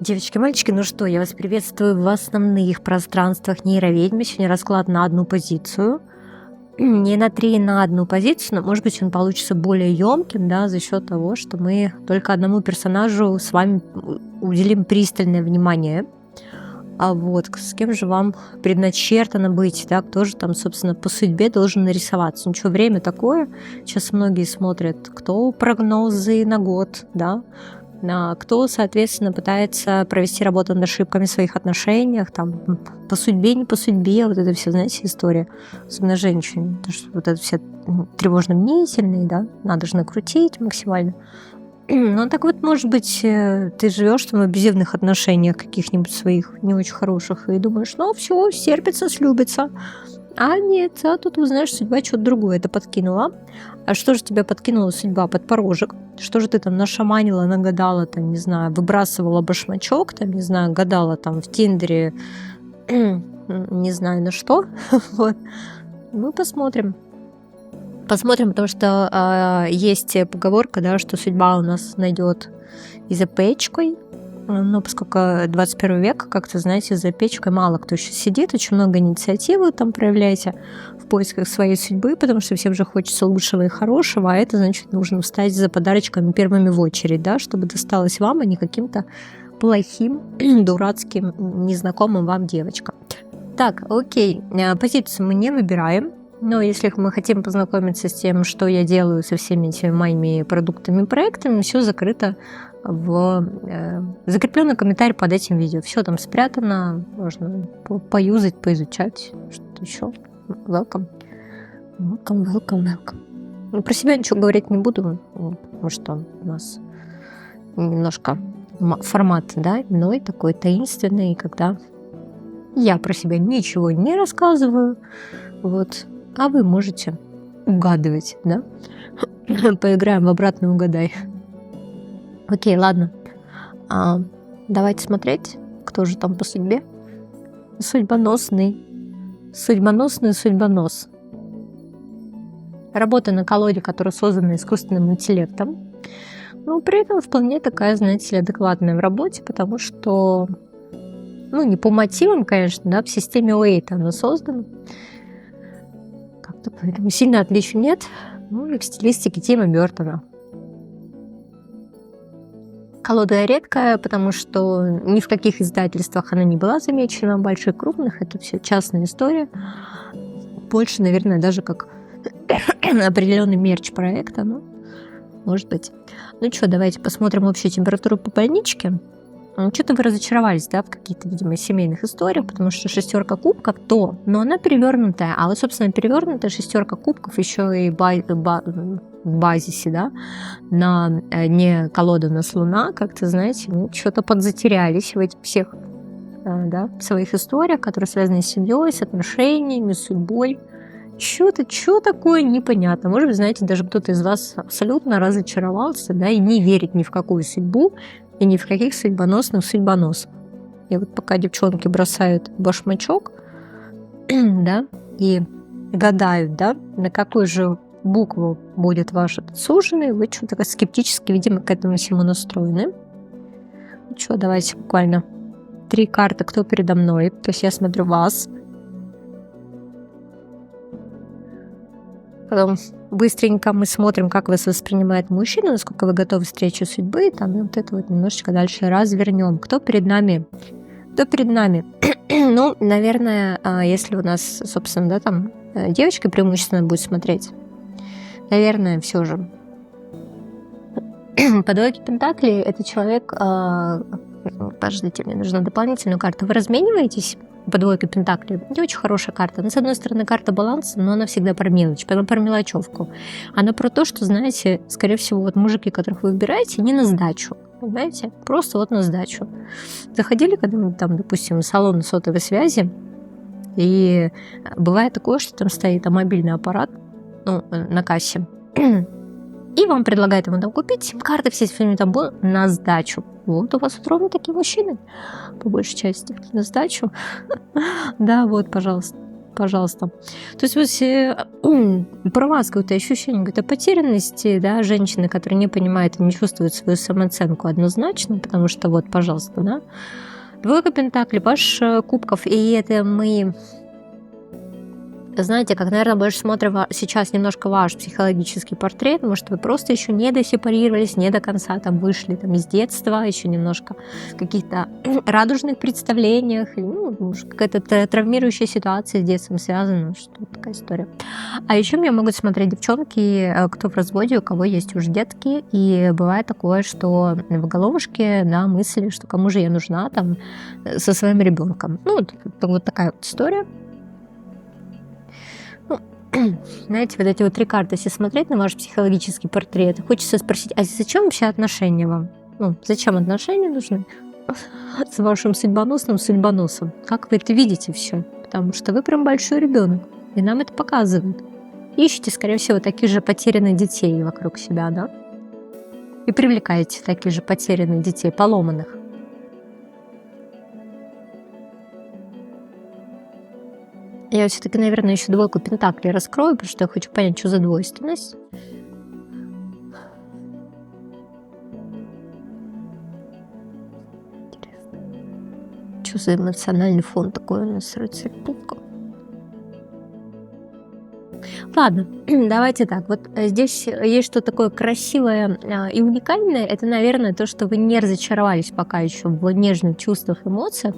Девочки, мальчики, ну что, я вас приветствую в основных пространствах нейроведьмы. Сегодня расклад на одну позицию. Не на три, на одну позицию, но, может быть, он получится более емким, да, за счет того, что мы только одному персонажу с вами уделим пристальное внимание. А вот с кем же вам предначертано быть, да, кто же там, собственно, по судьбе должен нарисоваться. Ничего, время такое. Сейчас многие смотрят, кто прогнозы на год, да, кто, соответственно, пытается провести работу над ошибками в своих отношениях, там, по судьбе, не по судьбе, вот это все, знаете, история, особенно женщин, потому что вот это все тревожно-мнительные, да, надо же накрутить максимально. Ну, так вот, может быть, ты живешь там в абьюзивных отношениях каких-нибудь своих не очень хороших и думаешь, ну, все, стерпится, слюбится. А нет, а тут, узнаешь, судьба что-то другое это подкинула. А что же тебя подкинула судьба под порожек? Что же ты там нашаманила, нагадала, там, не знаю, выбрасывала башмачок, там, не знаю, гадала там в Тиндере, не знаю на что. Вот. Мы посмотрим. Посмотрим, потому что есть поговорка, да, что судьба у нас найдет и за печкой. Ну, поскольку 21 век, как-то, знаете, за печкой мало кто еще сидит, очень много инициативы там проявляете в поисках своей судьбы, потому что всем же хочется лучшего и хорошего, а это, значит, нужно встать за подарочками первыми в очередь, да, чтобы досталось вам, а не каким-то плохим, дурацким, незнакомым вам девочкам. Так, окей, позицию мы не выбираем. Но если мы хотим познакомиться с тем, что я делаю со всеми этими моими продуктами и проектами, все закрыто в закрепленный комментарий под этим видео. Все там спрятано, можно поюзать, поизучать, что-то еще. Welcome. Welcome, welcome, welcome. Ну, про себя ничего говорить не буду, потому что у нас немножко формат, да, иной, такой таинственный, когда я про себя ничего не рассказываю, вот. А вы можете угадывать, да? Поиграем в обратный угадай. Окей, ладно. Давайте смотреть, кто же там по судьбе. Судьбоносный. Судьбоносный судьбонос. Работа на колоде, которая создана искусственным интеллектом. Но при этом вполне такая, знаете ли, адекватная в работе, потому что, ну, не по мотивам, конечно, да, в системе Уэйта она создана. Как-то поэтому сильно отличий нет. Ну и в стилистике Тима Бёртона. Колода редкая, потому что ни в каких издательствах она не была замечена, больших, крупных. Это все частная история. Больше, наверное, даже как определенный мерч проекта. Ну, может быть. Ну что, давайте посмотрим общую температуру по больничке. Что-то вы разочаровались, да, в каких-то, видимо, семейных историях, потому что шестерка кубков, но она перевернутая. А вот, собственно, перевернутая шестерка кубков еще и в базисе, да, на не колода, у нас Луна, как-то, знаете, мы что-то подзатерялись в этих всех, да, своих историях, которые связаны с семьей, с отношениями, с судьбой. Что такое непонятно. Может быть, знаете, даже кто-то из вас абсолютно разочаровался, да, и не верит ни в какую судьбу, и ни в каких судьбоносных судьбоносов. И вот пока девчонки бросают башмачок, да, и гадают, да, на какую же букву будет ваш этот суженый, вы что-то скептически, видимо, к этому всему настроены. Ну что, давайте буквально 3 карты, кто передо мной. То есть я смотрю вас. Потом быстренько мы смотрим, как вас воспринимает мужчина, насколько вы готовы к встрече судьбы, там, и вот это вот немножечко дальше развернем. Кто перед нами? Кто перед нами? Ну, наверное, если у нас, собственно, да, там девочка преимущественно будет смотреть, наверное, все же. По двойке пентаклей это человек... Подождите, мне нужна дополнительную карту. Вы размениваетесь? По двойке пентаклей. Не очень хорошая карта. Она, с одной стороны, карта баланса, но она всегда про мелочь, про мелочевку. Она про то, что, знаете, скорее всего, вот мужики, которых вы выбираете, не на сдачу. Понимаете? Просто вот на сдачу. Заходили когда-нибудь там, допустим, в салон сотовой связи, и бывает такое, что там стоит мобильный аппарат, ну, на кассе, и вам предлагают ему там купить сим-карты, все эти там будут на сдачу. Вот у вас вот ровно такие мужчины, по большей части, на сдачу. Да, вот, пожалуйста. пожалуйста. То есть про вас какое-то ощущение какой-то потерянности, да, женщины, которая не понимает и не чувствует свою самооценку однозначно, потому что вот, пожалуйста, да, двойка пентаклей, паш кубков, и это мы, знаете, как, наверное, больше смотрим сейчас немножко ваш психологический портрет, может, вы просто еще не досепарировались, не до конца там вышли там из детства, еще немножко в каких-то радужных представлениях, ну, может, какая-то травмирующая ситуация с детством связана, что такая история. А еще мне могут смотреть девчонки, кто в разводе, у кого есть уже детки, и бывает такое, что в головушке, да, мысли, что кому же я нужна там со своим ребенком. Ну, вот такая вот история. Знаете, вот эти вот 3 карты, если смотреть на ваш психологический портрет, хочется спросить, а зачем вообще отношения вам? Ну, зачем отношения нужны с вашим судьбоносом? Как вы это видите все? Потому что вы прям большой ребенок, и нам это показывают. Ищите, скорее всего, таких же потерянных детей вокруг себя, да? И привлекаете таких же потерянных детей, поломанных. Я все-таки, наверное, еще двойку пентаклей раскрою, потому что я хочу понять, что за двойственность. Интересно. Что за эмоциональный фон такой у нас рыцарь кубков? Ладно, давайте так. Вот здесь есть что такое красивое и уникальное. Это, наверное, то, что вы не разочаровались пока еще в нежных чувствах, эмоциях.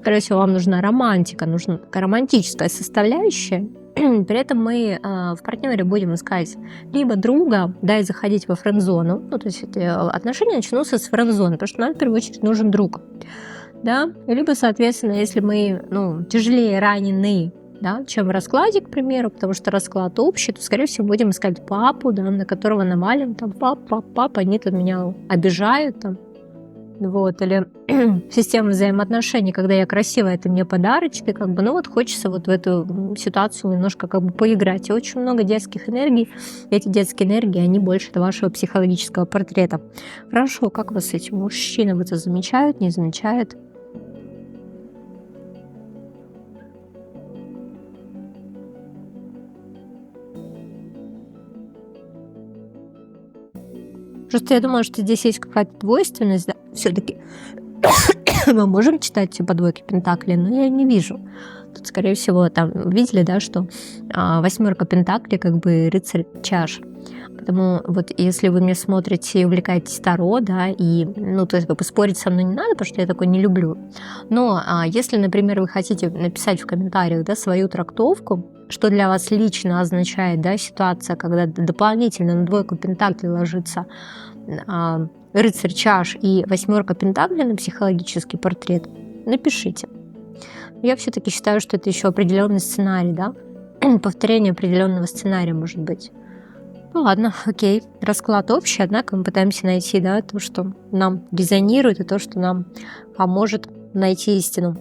Скорее всего, вам нужна романтика, нужна такая романтическая составляющая. При этом мы в партнере будем искать либо друга, да, и заходить во френд-зону. Ну, то есть эти отношения начнутся с френд-зоны, потому что нам в первую очередь нужен друг. Да? Либо, соответственно, если мы тяжелее ранены, да, чем в раскладе, к примеру, потому что расклад общий, то, скорее всего, будем искать папу, да, на которого навалим, там, папа, они тут меня обижают, там, вот, или система взаимоотношений, когда я красивая, это мне подарочки, как бы, ну вот хочется вот в эту ситуацию немножко как бы поиграть. И очень много детских энергий, эти детские энергии, они больше до вашего психологического портрета. Хорошо, как вас эти мужчины, вы это замечают, не замечают? Просто я думаю, что здесь есть какая-то двойственность, да, все-таки мы можем читать по двойке пентаклей, но я не вижу. Тут, скорее всего, там видели, да, что 8 пентаклей, как бы рыцарь чаш. Поэтому вот если вы мне смотрите и увлекаетесь Таро, да, и, ну, то есть как бы спорить со мной не надо, потому что я такое не люблю. Но если, например, вы хотите написать в комментариях, да, свою трактовку, что для вас лично означает, да, ситуация, когда дополнительно на двойку пентаклей ложится рыцарь чаш и 8 пентаклей на психологический портрет, напишите. Я все-таки считаю, что это еще определенный сценарий, да, повторение определенного сценария может быть. Ну ладно, окей, расклад общий, однако мы пытаемся найти, да, то, что нам резонирует, и то, что нам поможет найти истину.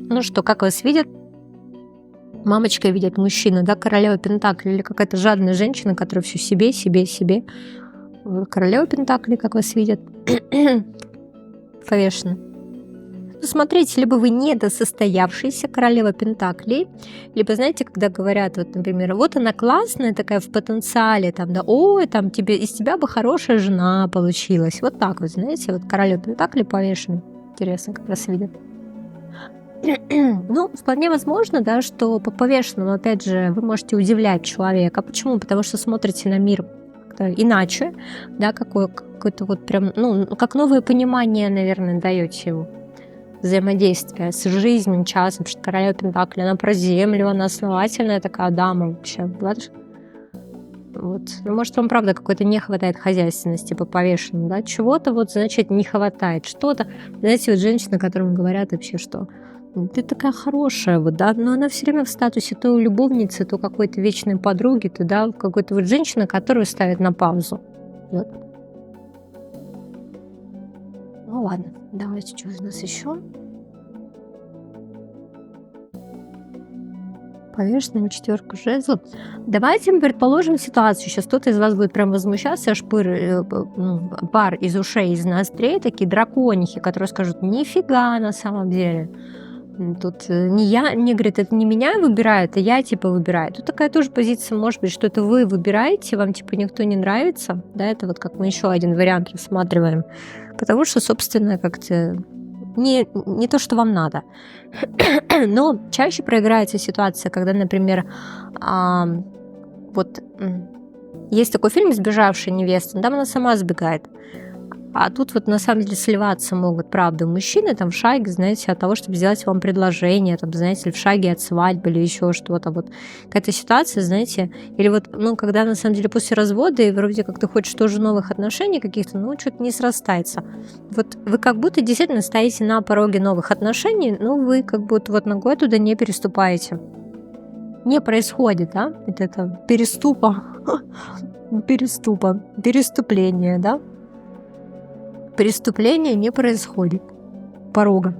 Ну что, как вас видят? Мамочкой видят мужчину, да, королева пентаклей, или какая-то жадная женщина, которая все себе. Королева пентаклей, как вас видят, повешена. Ну, смотрите, либо вы недосостоявшаяся королева пентаклей, либо, знаете, когда говорят, вот, например, вот она классная такая в потенциале, там, да, ой, там из тебя бы хорошая жена получилась. Вот так вот, знаете, вот королева пентаклей повешена. Интересно, как вас видят. Ну, вполне возможно, да, что по повешенному, опять же, вы можете удивлять человека. Почему? Потому что смотрите на мир как-то иначе, да, какое-то вот прям, ну, как новое понимание, наверное, даете ему. Взаимодействие с жизнью часто, потому что королева пентаклей, она про землю, она основательная такая дама вообще. Вот. Ну, может, вам правда какой-то не хватает хозяйственности по повешенному, да, чего-то вот, значит, не хватает, что-то. Знаете, вот женщины, которым говорят вообще, что ты такая хорошая, вот, да, но она все время в статусе то любовницы, то какой-то вечной подруги, то, да, какой-то вот женщина, которую ставят на паузу. Вот. Ну ладно, давайте, что у нас еще? Повешенная 4 жезлов. Давайте мы предположим ситуацию. Сейчас кто-то из вас будет прям возмущаться, аж пар из ушей, из ноздрей, такие драконихи, которые скажут, нифига на самом деле. Тут не я, не говорит, это не меня выбирают, а я типа выбираю. Тут такая тоже позиция может быть, что это вы выбираете, вам типа никто не нравится, да, это вот как мы еще один вариант рассматриваем, потому что, собственно, как-то не то, что вам надо. Но чаще проиграется ситуация, когда, например, вот есть такой фильм «Сбежавшая невеста», там она сама сбегает. А тут вот на самом деле сливаться могут, правда, мужчины там в шаге, знаете, от того, чтобы сделать вам предложение, там, знаете, в шаге от свадьбы или еще что-то. Вот какая-то ситуация, знаете, или вот, ну, когда на самом деле после развода, и вроде как ты хочешь тоже новых отношений каких-то, ну, что-то не срастается. Вот вы как будто действительно стоите на пороге новых отношений, но вы как будто вот ногой туда не переступаете. Не происходит, да, это переступление, да? Преступление не происходит. Порога.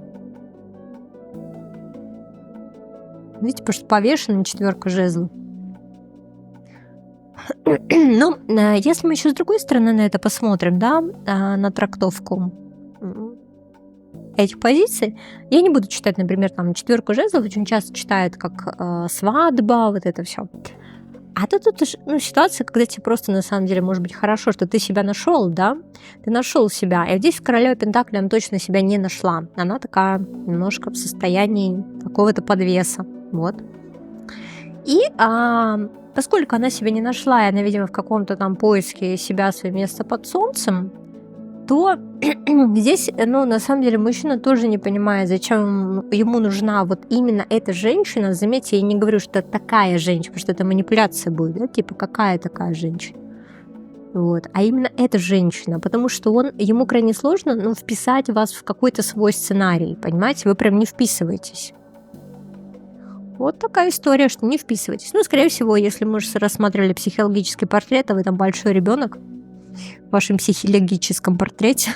Видите, потому что повешена 4 жезлов. Но если мы еще с другой стороны на это посмотрим, да, на трактовку этих позиций, я не буду читать, например, там 4 жезлов, очень часто читают как свадьба, вот это все. А тут ситуация, когда тебе просто на самом деле может быть хорошо, что ты себя нашел, да? Ты нашел себя. И вот здесь королева Пентаклей, она точно себя не нашла. Она такая немножко в состоянии какого-то подвеса. Вот. И поскольку она себя не нашла, и она, видимо, в каком-то там поиске себя, свое место под солнцем, то здесь, на самом деле, мужчина тоже не понимает, зачем ему нужна вот именно эта женщина. Заметьте, я не говорю, что такая женщина, потому что это манипуляция будет, да, типа, какая такая женщина. Вот. А именно эта женщина, потому что ему крайне сложно вписать вас в какой-то свой сценарий, понимаете, вы прям не вписываетесь. Вот такая история, что не вписывайтесь. Скорее всего, если мы уже рассматривали психологический портрет, а вы там большой ребенок, в вашем психологическом портрете.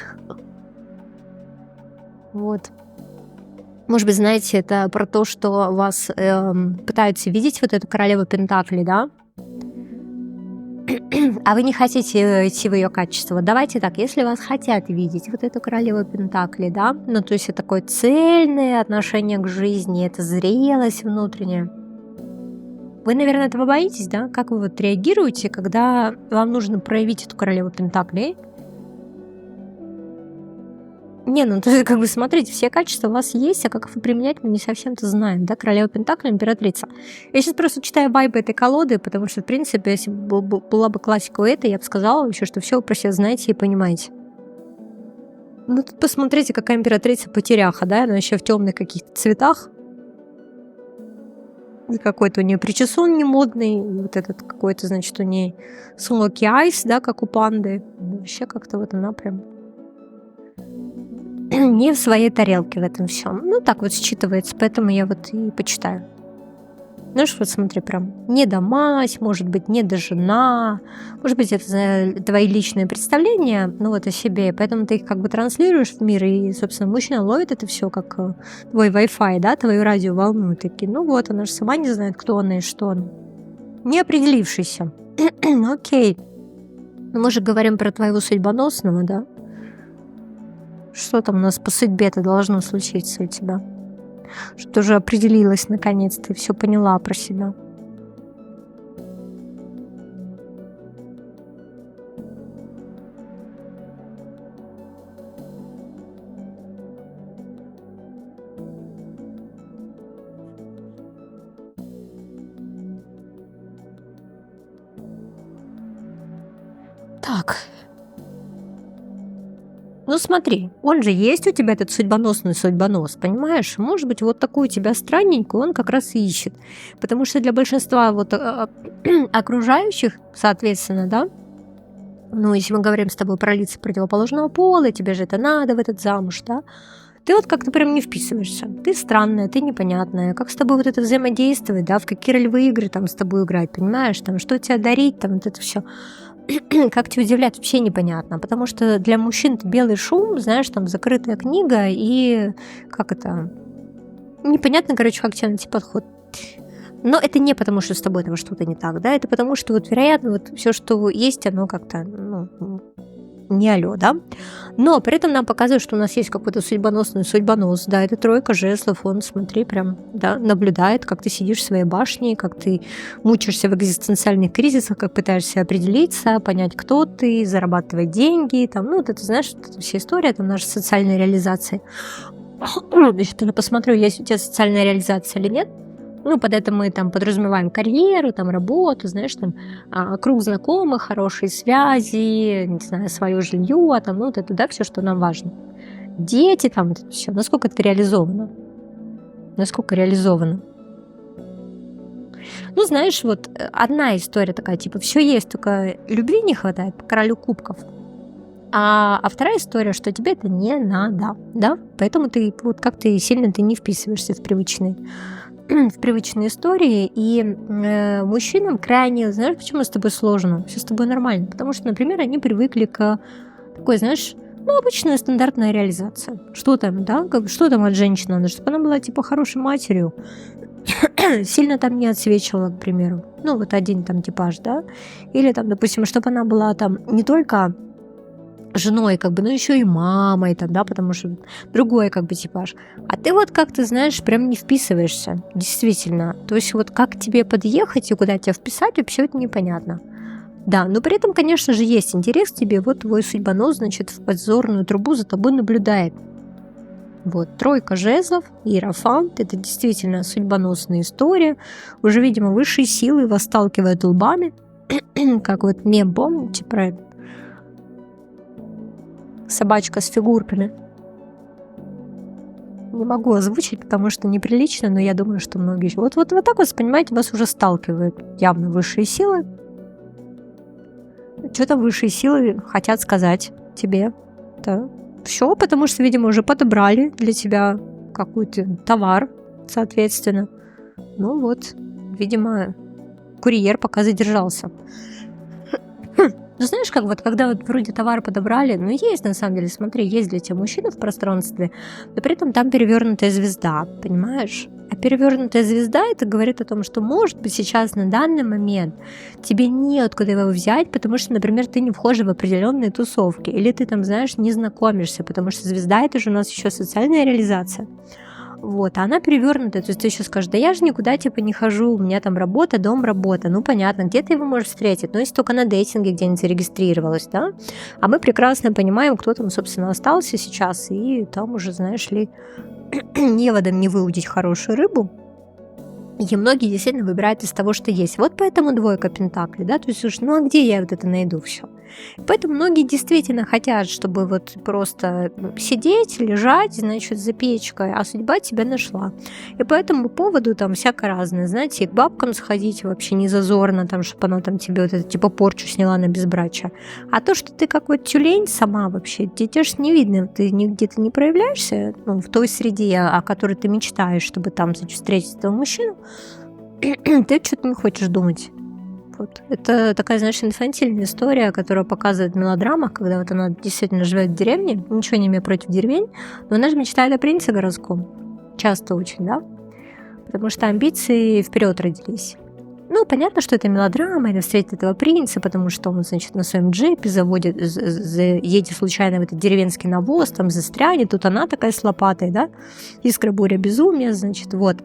Вот. Может быть, знаете, это про то, что вас пытаются видеть вот эту королеву Пентаклей, да? А вы не хотите идти в ее качество. Давайте так, если вас хотят видеть вот эту королеву Пентаклей, да, то есть это такое цельное отношение к жизни, это зрелость внутренняя. Вы, наверное, этого боитесь, да? Как вы вот реагируете, когда вам нужно проявить эту королеву Пентаклей? То как бы смотрите, все качества у вас есть, а как их применять, мы не совсем-то знаем, да? Королева Пентаклей, императрица. Я сейчас просто читаю вайбы этой колоды, потому что, в принципе, если была бы классика у этой, я бы сказала вообще, что все вы про себя знаете и понимаете. Тут посмотрите, какая императрица потеряха, да? Она еще в темных каких-то цветах. Какой-то у нее причесон не модный, вот этот какой-то, значит, у нее смоки айс, да, как у панды. Вообще как-то вот она прям не в своей тарелке в этом всем. Так вот считывается, поэтому я вот и почитаю. Знаешь, вот смотри, прям недомать, может быть, недожена, может быть, это твои личные представления, о себе, поэтому ты их как бы транслируешь в мир, и, собственно, мужчина ловит это все как твой Wi-Fi, да, твою радиоволну, такие, она же сама не знает, кто она и что она. Не определившийся. Окей. Мы же говорим про твоего судьбоносного, да? Что там у нас по судьбе-то должно случиться у тебя? Что ты уже определилась наконец-то и все поняла про себя. Так. Смотри, он же есть у тебя этот судьбоносный судьбонос, понимаешь? Может быть, вот такую тебя странненькую он как раз и ищет. Потому что для большинства вот окружающих, соответственно, да, если мы говорим с тобой про лица противоположного пола, тебе же это надо в этот замуж, да, ты вот как-то прям не вписываешься. Ты странная, ты непонятная. Как с тобой вот это взаимодействовать, да, в какие ролевые игры там с тобой играть, понимаешь? Там, что тебе дарить, там вот это все. Как тебя удивлять, вообще непонятно. Потому что для мужчин это белый шум, знаешь, там закрытая книга и как это... Непонятно, короче, как тебе найти подход. Но это не потому, что с тобой там что-то не так, да, это потому, что вот, вероятно, вот все, что есть, оно как-то, не алё, да. Но при этом нам показывают, что у нас есть какой-то судьбоносный судьбонос, да, это тройка жезлов, он, смотри, прям, да, наблюдает, как ты сидишь в своей башне, как ты мучаешься в экзистенциальных кризисах, как пытаешься определиться, понять, кто ты, зарабатывать деньги, там, ну, вот это, знаешь, вот эта вся история, там, наша социальная реализация. Значит, я посмотрю, есть у тебя социальная реализация или нет. Ну, под это мы там подразумеваем карьеру, там, работу, знаешь, там, круг знакомых, хорошие связи, не знаю, свое жилье, там, ну, вот это, да, все, что нам важно. Дети, там, вот это все. Насколько это реализовано? Насколько реализовано? Ну, знаешь, вот одна история такая, типа, все есть, только любви не хватает по королю кубков. А вторая история, что тебе это не надо, да? Поэтому ты, вот как ты сильно ты не вписываешься в привычные истории, и мужчинам крайне, знаешь, почему с тобой сложно? Все с тобой нормально, потому что, например, они привыкли к такой, знаешь, ну, обычная стандартная реализация. Что там, да, что там от женщины надо, чтобы она была, типа, хорошей матерью, сильно там не отсвечивала, к примеру. Ну, вот один там типаж, да, или там, допустим, чтобы она была там не только женой, как бы, но еще и мамой, там, да, потому что другой, как бы, типаж. А ты вот как-то, знаешь, прям не вписываешься, действительно. То есть вот как тебе подъехать и куда тебя вписать, вообще это непонятно. Да, но при этом, конечно же, есть интерес к тебе, вот твой судьбонос, значит, в подзорную трубу за тобой наблюдает. Вот, тройка жезлов, иерофант, это действительно судьбоносная история. Уже, видимо, высшие силы вас сталкивают лбами, как вот мем, помните про это? Собачка с фигурками. Не могу озвучить, потому что неприлично, но я думаю, что многие... Вот так вот, понимаете, вас уже сталкивают явно высшие силы. Что там высшие силы хотят сказать тебе? Да. Все, потому что, видимо, уже подобрали для тебя какой-то товар, соответственно. Ну вот, видимо, курьер пока задержался. Ну, знаешь, как вот, когда вот вроде товар подобрали, ну, есть, на самом деле, смотри, есть для тебя мужчина в пространстве, но при этом там перевернутая звезда, понимаешь? А перевернутая звезда, это говорит о том, что, может быть, сейчас на данный момент тебе неоткуда его взять, потому что, например, ты не входишь в определенные тусовки, или ты там, знаешь, не знакомишься, потому что звезда — это же у нас еще социальная реализация. Вот, а она перевернутая, то есть ты еще скажешь, да я же никуда типа не хожу, у меня там работа, дом, работа, ну понятно, где ты его можешь встретить, но если только на дейтинге где-нибудь зарегистрировалась, да, а мы прекрасно понимаем, кто там, собственно, остался сейчас, и там уже, знаешь ли, неводом не выудить хорошую рыбу, и многие действительно выбирают из того, что есть. Вот поэтому двойка пентаклей, да, то есть, слушай, ну а где я вот это найду все? Поэтому многие действительно хотят, чтобы вот просто сидеть, лежать, значит, за печкой, а судьба тебя нашла. И по этому поводу там всяко разное, знаете, и к бабкам сходить вообще не зазорно, там, чтобы она там тебе вот это типа порчу сняла на безбрачие. А то, что ты как вот тюлень сама вообще, тебе ж не видно, ты где-то не проявляешься, ну, в той среде, о которой ты мечтаешь, чтобы там, значит, встретить этого мужчину, ты что-то не хочешь думать. Вот. Это такая, знаешь, инфантильная история, которая показывает в мелодрамах, когда вот она действительно живет в деревне, ничего не имея против деревень, но она же мечтает о принце городском. Часто очень, да? Потому что амбиции вперед родились. Ну, понятно, что это мелодрама, это встретит этого принца, потому что он, значит, на своем джипе едет случайно в этот деревенский навоз, там застрянет, тут она такая с лопатой, да? Искра, буря, безумие, значит, вот.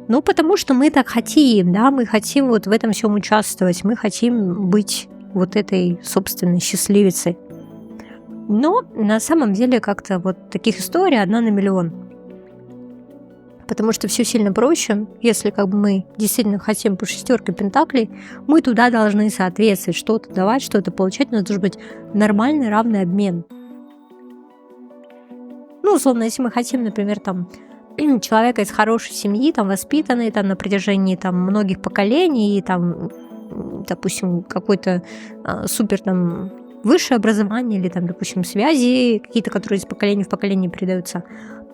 Ну, потому что мы так хотим, да, мы хотим вот в этом всем участвовать, мы хотим быть вот этой собственной счастливицей. Но на самом деле как-то вот таких историй 1 на миллион. Потому что все сильно проще, если как бы мы действительно хотим по 6 пентаклей, мы туда должны соответствовать, что-то давать, что-то получать, у нас должен быть нормальный равный обмен. Ну, условно, если мы хотим, например, там, человека из хорошей семьи, там, воспитанный там, на протяжении там, многих поколений, и там, допустим, какой-то супер там, высшее образование или, там, допустим, связи какие-то, которые из поколения в поколение передаются,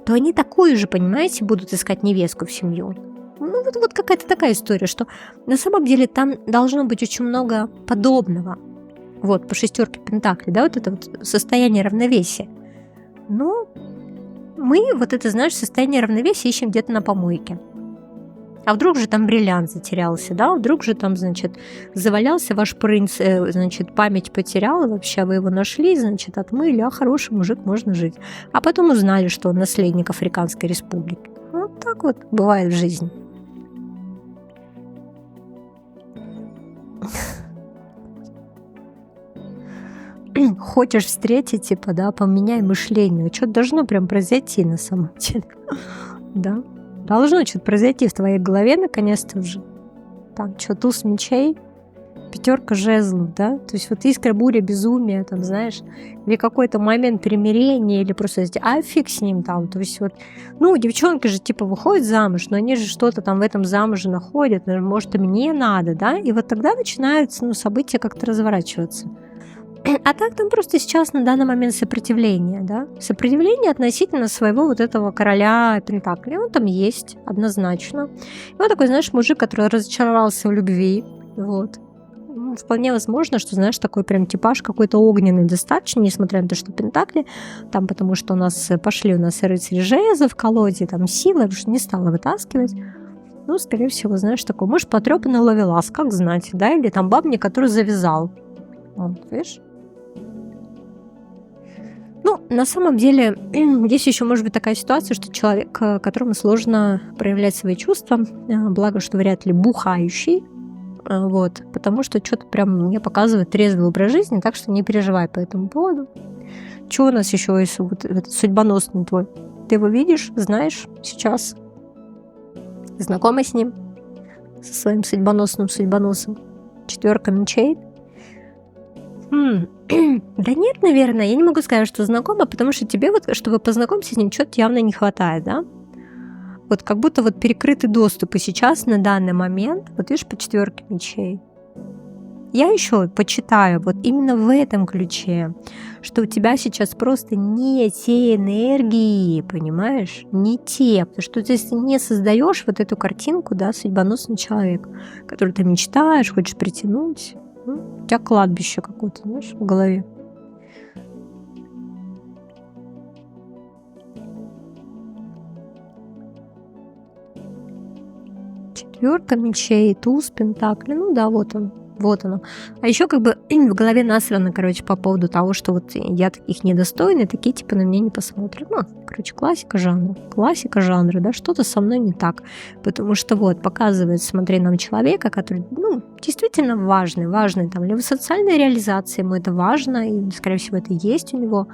то они такую же, понимаете, будут искать невестку в семью. Ну, вот какая-то такая история, что на самом деле там должно быть очень много подобного. Вот, по 6 пентаклей, да, вот это вот состояние равновесия. Но мы вот это, знаешь, состояние равновесия ищем где-то на помойке. А вдруг же там бриллиант затерялся, да? Вдруг же там, значит, завалялся ваш принц, значит, память потерял, и вообще вы его нашли, значит, отмыли, а хороший мужик, можно жить. А потом узнали, что он наследник Африканской республики. Вот так вот бывает в жизни. Хочешь встретить, типа, да, поменяй мышление. Что-то должно прям произойти на самом деле. Да. Должно что-то произойти в твоей голове наконец-то уже. Там что, туз мечей, 5 жезлов, да? То есть вот искра, буря, безумие, там, знаешь, или какой-то момент примирения, или просто, а фиг с ним там. То есть вот, ну, девчонки же типа выходят замуж, но они же что-то там в этом замуже находят, может, и мне надо, да? И вот тогда начинаются, ну, события как-то разворачиваться. А так там просто сейчас на данный момент сопротивление, да? Сопротивление относительно своего вот этого короля Пентаклей. Он там есть, однозначно. И вот такой, знаешь, мужик, который разочаровался в любви, вот. Ну, вполне возможно, что, знаешь, такой прям типаж какой-то огненный достаточно, несмотря на то, что Пентакли, там, потому что у нас рыцари жезлов в колоде, там сила, я уже не стала вытаскивать. Ну, скорее всего, знаешь, такой, может, потрёпанный ловелас, как знать, да? Или там бабник, который завязал. Вот, видишь? Ну, на самом деле, здесь еще может быть такая ситуация, что человек, которому сложно проявлять свои чувства, благо, что вряд ли бухающий, вот, потому что что-то прям мне показывает трезвый образ жизни, так что не переживай по этому поводу. Что у нас еще есть вот этот судьбоносный твой? Ты его видишь, знаешь сейчас? Знакома с ним? Со своим судьбоносом? 4 мечей? Да нет, наверное, я не могу сказать, что знакома, потому что тебе вот, чтобы познакомиться с ним, чего-то явно не хватает, да? Вот как будто вот перекрытый доступ, и сейчас на данный момент, вот видишь, по 4 мечей, я еще почитаю вот именно в этом ключе, что у тебя сейчас просто не те энергии, понимаешь, не те, потому что ты не создаешь вот эту картинку, да, судьбоносный человек, который ты мечтаешь, хочешь притянуть. У тебя кладбище какое-то, знаешь, в голове. Четверка мечей, туз, пентакли. Ну да, вот он. Вот оно. А еще как бы в голове насрано, короче, по поводу того, что вот я таких недостойна, такие типа на меня не посмотрят. Ну, короче, классика жанра. Классика жанра, да, что-то со мной не так. Потому что вот показывает, смотри, нам человека, который, ну, действительно важный там, либо в социальной реализации ему это важно, и, скорее всего, это есть у него.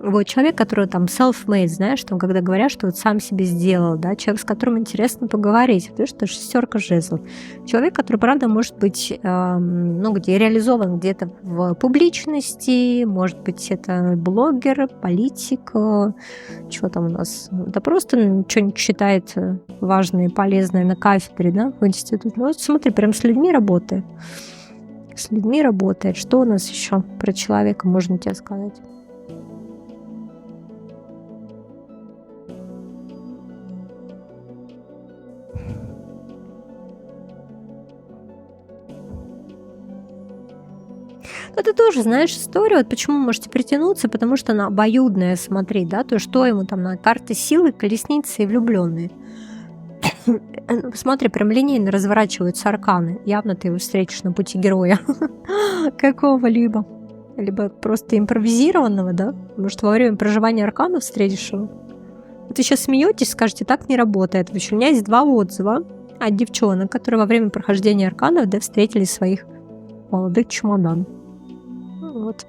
Вот человек, который там self-made, знаешь, там, когда говорят, что вот сам себе сделал, да, человек, с которым интересно поговорить, потому что 6 жезлов. Человек, который, правда, может быть, ну, где реализован где-то в публичности, может быть, это блогер, политик, что там у нас, да просто что-нибудь читает важное и полезное на кафедре, да, в институте. Ну, вот смотри, прям с людьми работает. С людьми работает. Что у нас еще про человека можно тебе сказать? Но ты тоже знаешь историю, вот почему можете притянуться, потому что она обоюдная, смотри, да, то что ему там на карты силы, колесницы и влюбленные. Смотри, прям линейно разворачиваются арканы. Явно ты его встретишь на пути героя какого-либо. Либо просто импровизированного, да? Может, во время проживания арканов встретишь его. Вот вы сейчас смеетесь, скажете, так не работает. У меня есть 2 отзыва от девчонок, которые во время прохождения арканов, да, встретили своих молодых чемодан. Вот.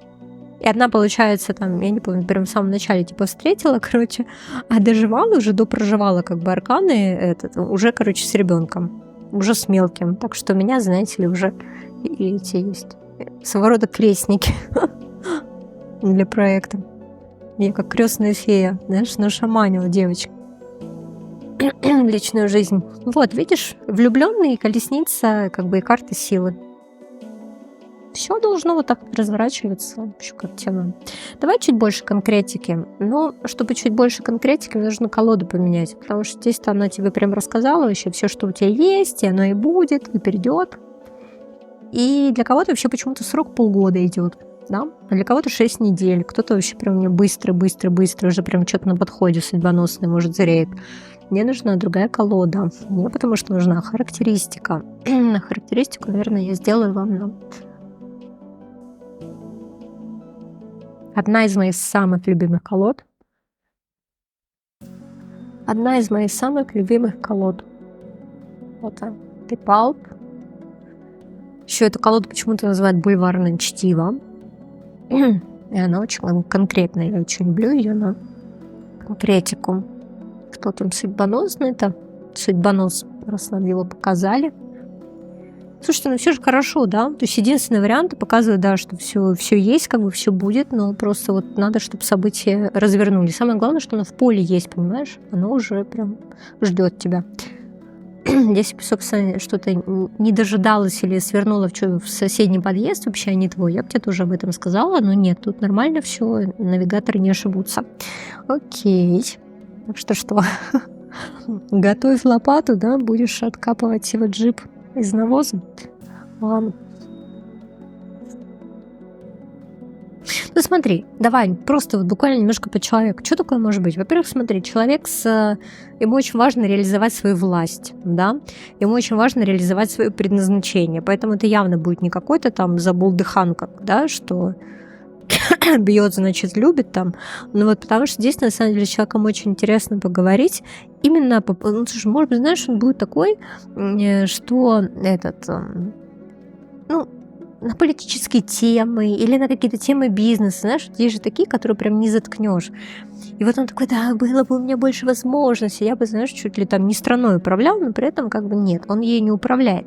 И одна, получается, там, я не помню, прям в самом начале, типа, встретила, короче, а доживала уже, допроживала, как бы, арканы, уже, короче, с ребенком, уже с мелким. Так что у меня, знаете ли, уже и эти есть своего рода крестники для проекта. Я как крестная фея, знаешь, нашаманила девочку в личную жизнь. Вот, видишь, влюбленные, колесница, как бы, и карты силы. Все должно вот так разворачиваться, вообще как тема. Давай чуть больше конкретики. Но чтобы чуть больше конкретики, нужно колоду поменять, потому что здесь-то она тебе прям рассказала вообще все, что у тебя есть, и оно и будет, и придет. И для кого-то вообще почему-то срок полгода идет. да, а для кого-то 6 недель, кто-то вообще прям мне быстро, уже прям что-то на подходе судьбоносный, может, зреет. Мне нужна другая колода. Мне потому что нужна характеристика. Характеристику, наверное, я сделаю вам на одна из моих самых любимых колод. Одна из моих самых любимых колод. Вот она. Тепалп. Еще эту колоду почему-то называют бульварным чтивом. И она очень конкретная. Я очень люблю ее на конкретику. Кто там судьбоносный? Это судьбонос, раз нам его показали. Слушайте, ну все же хорошо, да? То есть единственный вариант показывает, да, что все есть, как бы все будет, но просто вот надо, чтобы события развернулись. Самое главное, что оно в поле есть, понимаешь? Оно уже прям ждет тебя. Если бы, собственно, что-то не дожидалось или свернуло в соседний подъезд, вообще не твой, я бы тебе тоже об этом сказала, но нет, тут нормально все, навигаторы не ошибутся. Окей. Так что? Готовь лопату, да, будешь откапывать его джип из навоза. Ладно. Ну смотри, давай просто вот буквально немножко по человеку. Что такое может быть? Во-первых, смотри, человек ему очень важно реализовать свою власть, да, ему очень важно реализовать свое предназначение, поэтому это явно будет не какой-то там забулдыхан, как, да, что бьет, значит, любит там. Ну вот потому что здесь, на самом деле, с человеком очень интересно поговорить. Именно, ну, слушай, может быть, знаешь, он будет такой, что ну, на политические темы или на какие-то темы бизнеса, знаешь, вот есть же такие, которые прям не заткнешь. И вот он такой, да, было бы у меня больше возможностей, я бы, знаешь, чуть ли там не страной управлял, но при этом как бы нет, он ей не управляет.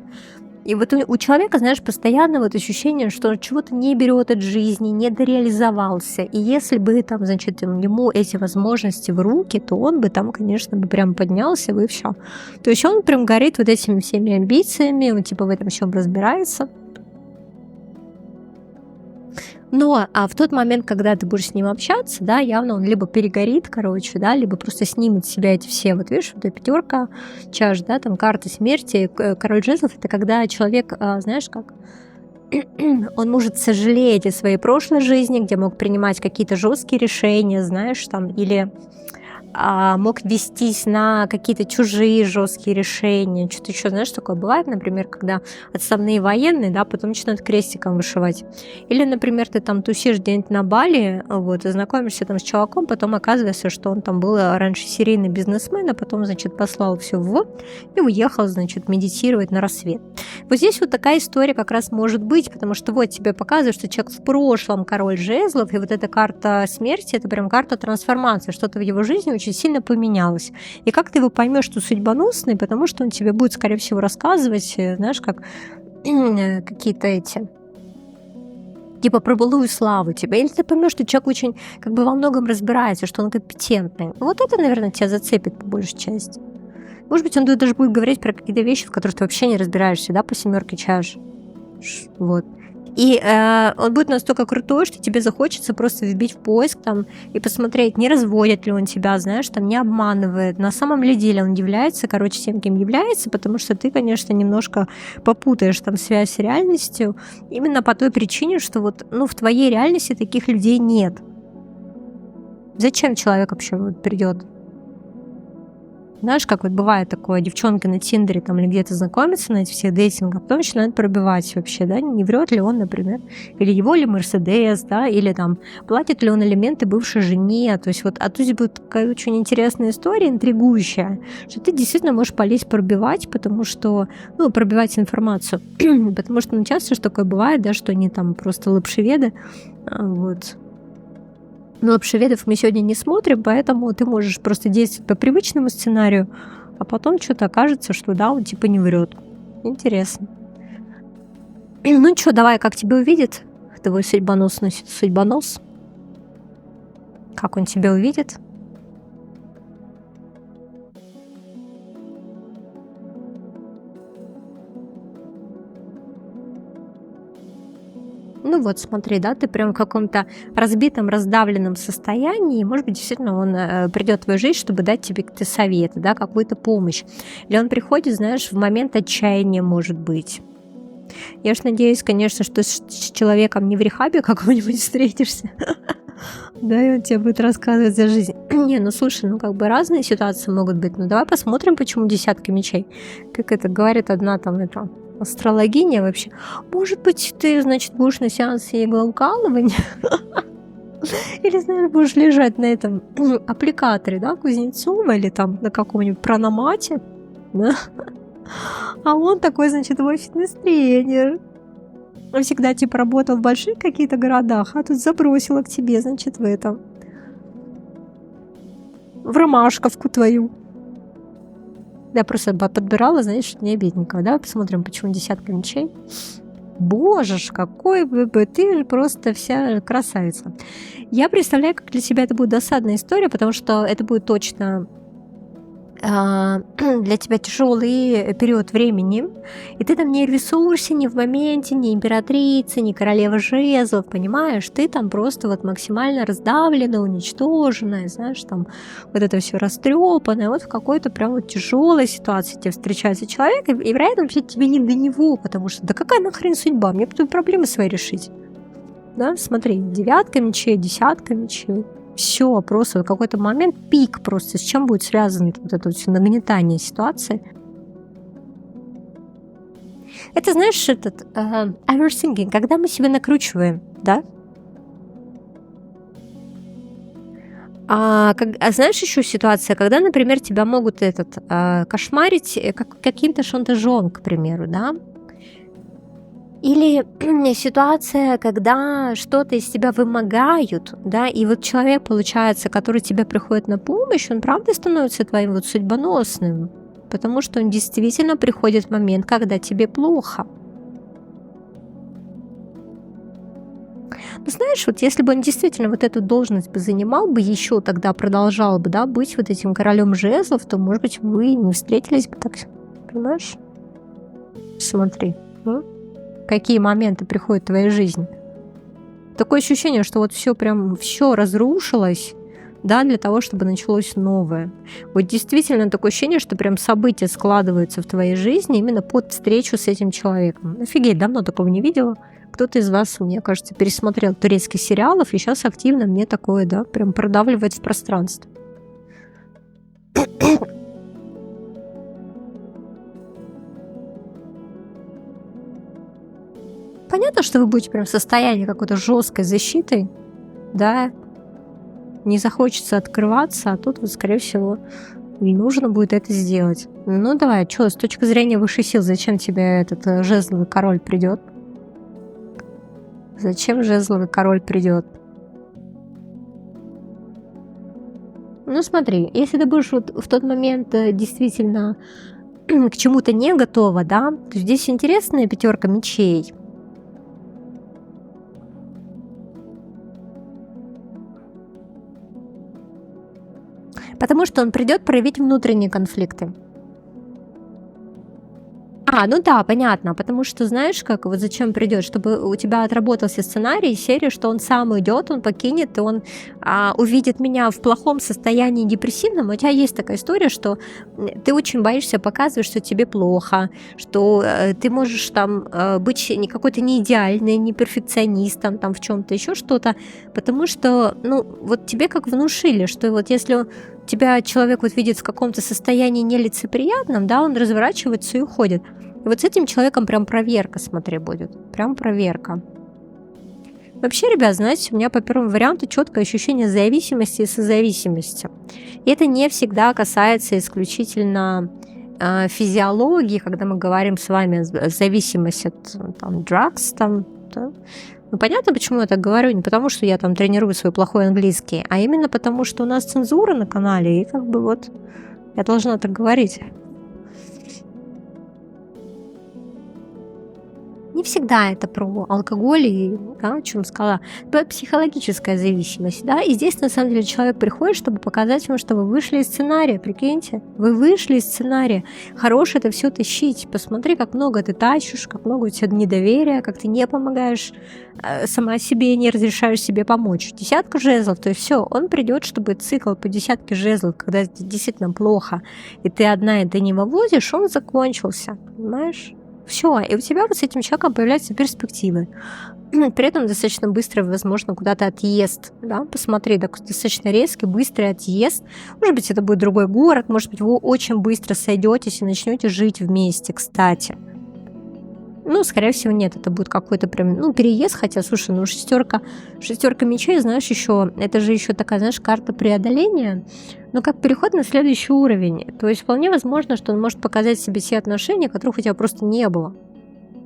И вот у человека, знаешь, постоянно вот ощущение, что он чего-то не берет от жизни, не дореализовался. И если бы там, значит, ему эти возможности в руки, то он бы там, конечно, бы прям поднялся бы и все. То есть он прям горит вот этими всеми амбициями, он типа в этом всем разбирается. Но в тот момент, когда ты будешь с ним общаться, да, явно он либо перегорит, короче, да, либо просто снимет с себя эти все, вот видишь, вот эта пятерка чаш, да, там карта смерти, король жезлов, это когда человек, знаешь, как он может сожалеть о своей прошлой жизни, где мог принимать какие-то жесткие решения, знаешь, там, или мог вестись на какие-то чужие жесткие решения. Что-то еще, знаешь, такое бывает, например, когда отставные военные, да, потом начинают крестиком вышивать. Или, например, ты там тусишь где-нибудь на Бали, вот, и знакомишься там с чуваком, потом оказывается, что он там был раньше серийный бизнесмен, а потом, значит, послал все и уехал, значит, медитировать на рассвет. Вот здесь вот такая история как раз может быть, потому что вот тебе показывают, что человек в прошлом король жезлов, и вот эта карта смерти, это прям карта трансформации, что-то в его жизни очень сильно поменялось. И как ты его поймешь, что судьбоносный, потому что он тебе будет, скорее всего, рассказывать, знаешь, как какие-то эти типа про былую славу тебя, или ты поймешь, что человек очень как бы во многом разбирается, что он компетентный. Вот это, наверное, тебя зацепит по большей части. Может быть, он даже будет говорить про какие-то вещи, в которых ты вообще не разбираешься, да, по семерке чаш. Вот. И он будет настолько крутой, что тебе захочется просто вбить в поиск там и посмотреть, не разводит ли он тебя, знаешь, там не обманывает. На самом ли деле он является, короче, тем, кем является, потому что ты, конечно, немножко попутаешь там связь с реальностью именно по той причине, что вот, ну, в твоей реальности таких людей нет. Зачем человек вообще вот придет? Знаешь, как вот бывает такое, девчонка на Тиндере там или где-то знакомится на этих всех дейтингах, потом начинает пробивать вообще, да, не врет ли он, например, или его ли Мерседес, да, или там платит ли он алименты бывшей жене, то есть вот, а тут будет такая очень интересная история, интригующая, что ты действительно можешь полезть пробивать, потому что, ну, пробивать информацию, потому что, ну, часто же такое бывает, да, что они там просто лапшеведы, вот. Но лапшеведов мы сегодня не смотрим, поэтому ты можешь просто действовать по привычному сценарию, а потом что-то окажется, что да, он типа не врет. Интересно. Ну что, давай, как тебя увидит твой судьбонос? Как он тебя увидит? Ну вот, смотри, да, ты прям в каком-то разбитом, раздавленном состоянии, может быть, действительно он придет в твою жизнь, чтобы дать тебе какие-то советы, да, какую-то помощь. Или он приходит, знаешь, в момент отчаяния, может быть. Я ж надеюсь, конечно, что с человеком не в рехабе каком-нибудь встретишься. Да, и он тебе будет рассказывать за жизнь. Не, ну слушай, ну как бы разные ситуации могут быть. Ну давай посмотрим, почему десятка мечей. Как это говорит одна там эта астрологиня вообще. Может быть, ты, значит, будешь на сеансе иглоукалывания? Или, знаешь, будешь лежать на этом аппликаторе, да, Кузнецова, или там на каком-нибудь прономате, да? А он такой, значит, твой фитнес-тренер. Он всегда, типа, работал в больших каких-то городах, а тут забросила к тебе, значит, в ромашковку твою. Я просто подбирала, знаешь, не обидненько, да? Посмотрим, почему десятка мечей. Боже ж, какой бы ты же просто вся красавица. Я представляю, как для тебя это будет досадная история, потому что это будет точно для тебя тяжелый период времени, и ты там не в ресурсе, не в моменте, не императрица, не королева жезлов, понимаешь? Ты там просто вот максимально раздавлена, уничтоженная, знаешь, там вот это все растрепанное, вот в какой-то прям вот тяжелой ситуации тебе встречается человек, и вероятно, вообще тебе не до него, потому что да какая нахрен судьба, мне бы проблемы свои решить. Да, смотри, девятка мечей, десятка мечей. Все, просто в какой-то момент пик просто, с чем будет связано вот это вот нагнетание ситуации. Это, знаешь, этот overthinking, когда мы себя накручиваем, да? Знаешь еще ситуация, когда, например, тебя могут кошмарить каким-то шантажом, к примеру, да? Или ситуация, когда что-то из тебя вымогают, да, и вот человек, получается, который тебе приходит на помощь, он правда становится твоим вот судьбоносным, потому что он действительно приходит в момент, когда тебе плохо. Ну, знаешь, вот если бы он действительно вот эту должность бы занимал бы, еще тогда продолжал бы, да, быть вот этим королем жезлов, то, может быть, вы не встретились бы так, понимаешь? Смотри, какие моменты приходят в твою жизнь. Такое ощущение, что вот все разрушилось, да, для того, чтобы началось новое. Вот действительно такое ощущение, что прям события складываются в твоей жизни именно под встречу с этим человеком. Офигеть, давно такого не видела. Кто-то из вас, мне кажется, пересмотрел турецких сериалов, и сейчас активно мне такое, да, прям продавливает в пространство. Понятно, что вы будете прям в состоянии какой-то жесткой защиты, да, не захочется открываться, а тут вот, скорее всего, не нужно будет это сделать. Ну давай, что, с точки зрения высшей сил, зачем тебе этот жезловый король придет? Зачем жезловый король придет? Ну смотри, если ты будешь вот в тот момент действительно к чему-то не готова, да, то здесь интересная пятерка мечей. Потому что он придет проявить внутренние конфликты. Ну да, понятно, потому что знаешь, как вот зачем придет, чтобы у тебя отработался сценарий серии, что он сам уйдет, он покинет, и он увидит меня в плохом состоянии депрессивном. У тебя есть такая история, что ты очень боишься показывать, что тебе плохо, что ты можешь там быть не какой-то не идеальный, не перфекционистом, там в чем-то еще что-то, потому что, ну, вот тебе как внушили, что вот если тебя человек вот видит в каком-то состоянии нелицеприятном, да, он разворачивается и уходит. И вот с этим человеком прям проверка, смотри, будет. Прям проверка. Вообще, ребят, знаете, у меня по первому варианту четкое ощущение зависимости и созависимости. И это не всегда касается исключительно физиологии, когда мы говорим с вами зависимость от там, drugs, там, да? Ну, понятно, почему я так говорю, не потому, что я там тренирую свой плохой английский, а именно потому, что у нас цензура на канале, и как бы вот я должна так говорить. Не всегда это про алкоголь и, да, о чем сказала, про психологическая зависимость, да, и здесь на самом деле человек приходит, чтобы показать вам, что вы вышли из сценария, прикиньте, вы вышли из сценария, хорош это все тащить, посмотри, как много ты тащишь, как много у тебя недоверия, как ты не помогаешь сама себе, не разрешаешь себе помочь. Десятка жезлов, то есть все, он придет, чтобы цикл по десятке жезлов, когда действительно плохо, и ты одна, и ты не вывозишь, он закончился, понимаешь? Все, и у тебя вот с этим человеком появляются перспективы. При этом достаточно быстрый, возможно, куда-то отъезд, да, посмотри, так, достаточно резкий, быстрый отъезд. Может быть, это будет другой город, может быть, вы очень быстро сойдетесь и начнете жить вместе, кстати. Ну, скорее всего, нет, это будет какой-то прям, ну, переезд, хотя, слушай, ну, шестерка мечей, знаешь, еще, это же еще такая, знаешь, карта преодоления, но как переход на следующий уровень. То есть вполне возможно, что он может показать себе те отношения, которых у тебя просто не было.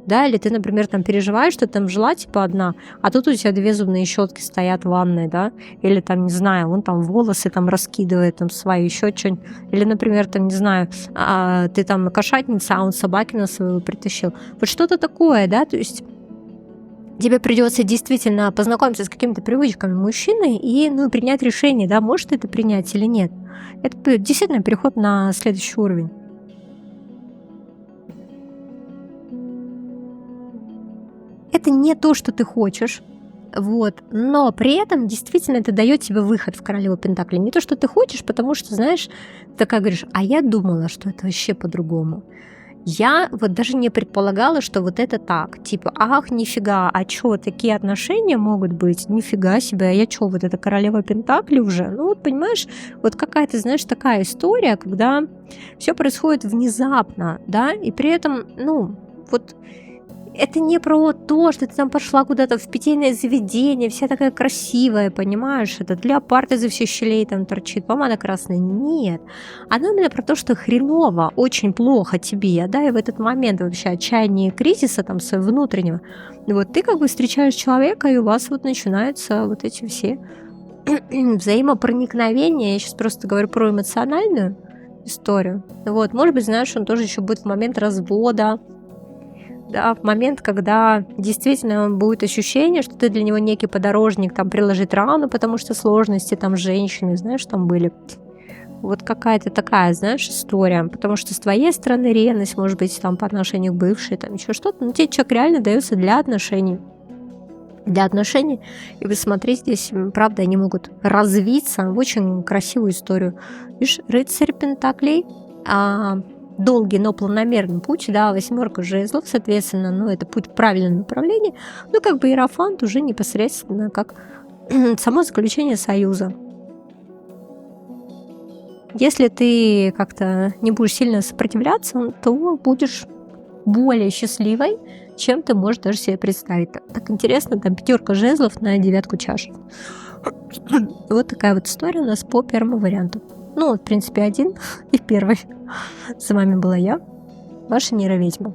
Да, или ты, например, там переживаешь, что ты там жила типа одна, а тут у тебя 2 зубные щетки стоят в ванной, да, или там, не знаю, он там волосы там раскидывает, там свои, еще что-нибудь, или, например, там, не знаю, ты там кошатница, а он собакина своего притащил. Вот что-то такое, да, то есть тебе придется действительно познакомиться с какими-то привычками мужчины и, ну, принять решение, да, можешь ты это принять или нет. Это действительно переход на следующий уровень. Это не то, что ты хочешь, вот, но при этом действительно это дает тебе выход в королеву Пентакли. Не то, что ты хочешь, потому что, знаешь, ты такая говоришь, а я думала, что это вообще по-другому. Я вот даже не предполагала, что вот это так. Типа, ах, нифига, а чё, такие отношения могут быть? Нифига себе, а я чё, вот это королева Пентакли уже? Ну вот, понимаешь, вот какая-то, знаешь, такая история, когда все происходит внезапно, да, и при этом, ну, вот это не про то, что ты там пошла куда-то в питейное заведение, вся такая красивая, понимаешь? Этот леопард изо всех щелей там торчит, помада красная. Нет. Оно именно про то, что хреново, очень плохо тебе, да, и в этот момент вообще отчаяния и кризиса там своего внутреннего, вот ты как бы встречаешь человека, и у вас вот начинаются вот эти все взаимопроникновения. Я сейчас просто говорю про эмоциональную историю. Вот, может быть, знаешь, он тоже еще будет в момент развода, да, в момент, когда действительно будет ощущение, что ты для него некий подорожник, там, приложить рану, потому что сложности там с женщиной, знаешь, там были. Вот какая-то такая, знаешь, история. Потому что с твоей стороны ревность, может быть, там, по отношению к бывшей, там, еще что-то. Но тебе человек реально дается для отношений. Для отношений. И вы смотрите, здесь, правда, они могут развиться в очень красивую историю. Видишь, рыцарь Пентаклей, долгий, но планомерный путь, да, 8 жезлов, соответственно, ну, это путь в правильном направлении, ну, как бы иерофант уже непосредственно как само заключение союза. Если ты как-то не будешь сильно сопротивляться, то будешь более счастливой, чем ты можешь даже себе представить. Так интересно, там 5 жезлов на 9 чаш. Вот такая вот история у нас по первому варианту. Ну, в принципе, один и первый. С вами была я, ваша нейроведьма.